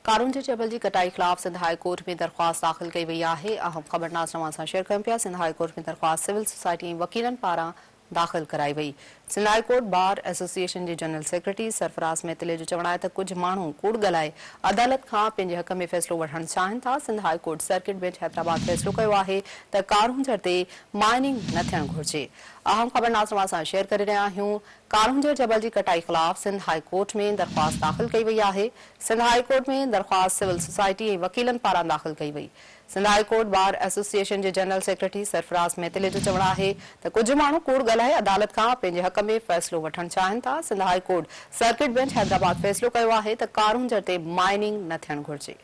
कारून जे जबल जी कटाई खिलाफ सिंध हाई कोर्ट में दरख्वास्त दाखिल कई वही है। अहम खबर नाज़रीन सां शेयर कयूं पिया। सिंध हाई कोर्ट में दरख्वास्त सिविल सोसाइटी ऐं वकीलन पारां दाखिल कराई वई। Sindh high court bar association के जनरल सेक्रेटरी सरफराज मेतले जो चवण है त कुछ माण्हू कूड़ ॻाल्हाए अदालत खां पंहिंजे हक़ में फ़ैसिलो वठणु चाहिनि था। Sindh high court circuit bench Hyderabad फ़ैसिलो कयो आहे त कारूंजर ते माइनिंग न थियणु घुरिजे। अहम खबर नाज़रीन सां शेयर करे रहिया आहियूं। कारूंजर जबल की कटाई खिलाफ सिंध हाई कोर्ट में दरख्वास्त दाखिल कई वई आहे। सिंध हाई कोर्ट में दरख्वास्त सिविल सोसाइटी ऐं वकीलन पारां दाखिल कई वई। Sindh high court bar association के जनरल सेक्रेटरी सरफराज मेतले जो चवण है त कुछ माण्हू कूड़ ॻाल्हाए अदालत खां पंहिंजे हक़ में फ़ैसिलो वठणु चाहिनि था। Sindh high court circuit bench Hyderabad फ़ैसिलो कयो आहे त कारूंजर ते माइनिंग न थियणु घुरिजे।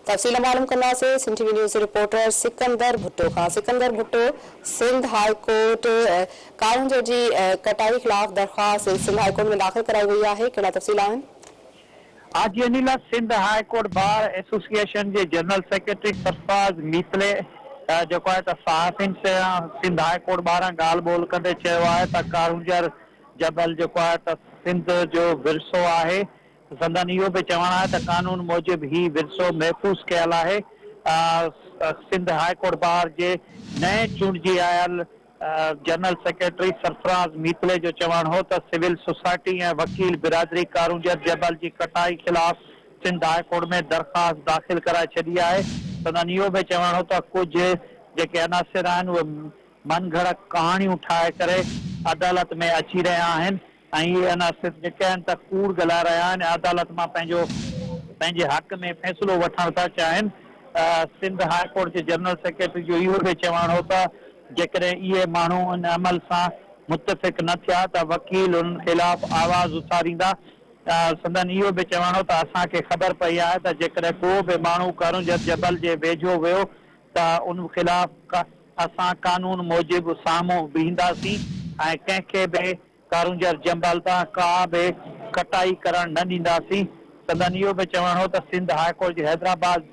तफ़सील मालूम कंदासीं Sindh TV news reporter Sikandar Bhutto Khan. Sikandar Bhutto, Sindh high court Karoonjhar जी कटाई खिलाफ दरख्वास्त सिंध हाई कोर्ट में दाखिल कराई वई आहे। कहिड़ा तफ़सील आहिनि? आज अनिला Sindh high court bar association के जनरल सेक्रेटरी सरफराज मीतले जो है सहाफ़िन से सिंध हाई कोर्ट बार गाल बोल कंदे कारूंजर जबल जो है सिंध जो विरसो है। संदन इहो भी चवण है कानून मूजिब ही विरसो महफूज कयल है। सिंध हाई कोर्ट बार के नए चूंडजी आयल जनरल सेक्रेटरी सरफराज मीतले जो चवण हो तो सिविल सोसाइटी और वकील बिरादरी कारूंजर जबल की कटाई खिलाफ सिंध हाई कोर्ट में दरख्वास्त दाखिल कराए छड़ी है। संदन इहो भी चवण हो तो कुछ जेके अनासिर आहिनि उहे मन घड़त कहानियूं ठाहे करे अदालत में अची रहा आहिनि ऐं इहे अनासिर जेके आहिनि त कूड़ ॻाल्हाए रहिया आहिनि। अदालत मां पंहिंजे हक़ में फ़ैसिलो वठणु था चाहिनि। सिंध हाई कोर्ट के जनरल सेक्रेटरी जो इहो भी चवण हो त जेकॾहिं इहे माण्हू इन अमल सां मुतफ़िक़ न थिया त वकील उन खिलाफ़ आवाज़ उथारींदा। संदन इहो भी चवण हो त असांखे ख़बर पई आहे त जेकॾहिं को बि माण्हू कारूंजर जबल जे वेझो वियो त उन खिलाफ़ असां कानून मूजिब साम्हूं बीहंदासीं ऐं कंहिंखे बि कारूंजर जबल तां का बि कटाई करण न ॾींदासीं। संदन इहो भी चवण हो त सिंध हाई कोर्ट जी हैदराबाद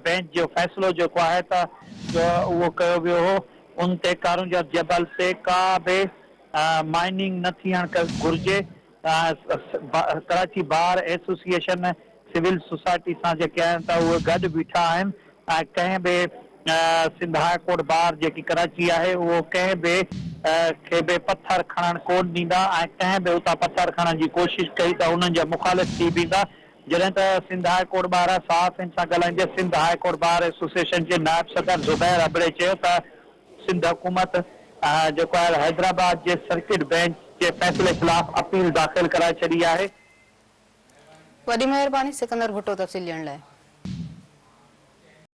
बेंच जो फ़ैसिलो जेको आहे त वो कयो वियो हो उन ते कारूंजर जबल से का भी माइनिंग न थियण घुरिजे। Karachi bar association civil society सां जेके आहिनि त उहे गॾु बीठा आहिनि ऐं कंहिं बि सिंध हाई कोर्ट बार जेकी कराची आहे उहो कंहिं बि खे बि पत्थर खणण कोन ॾींदा ऐं कंहिं बि उतां पत्थर खणण जी कोशिशि कई त उन्हनि जा मुखालिफ़ थी बीहंदा। जॾहिं त सिंध हाई कोर्ट बार सहाफ़िन सां ॻाल्हाईंदे Sindh high court bar association के नायब सदर ज़ुबैर अबड़े चयो त सिंध हुकूमत जो है हैदराबाद के सर्किट बेंच के फैसले खिलाफ अपील दाखिल कराए छड़ी है। वॾी महिरबानी सिकंदर भुट्टो तफ़सील ॾियण लाइ।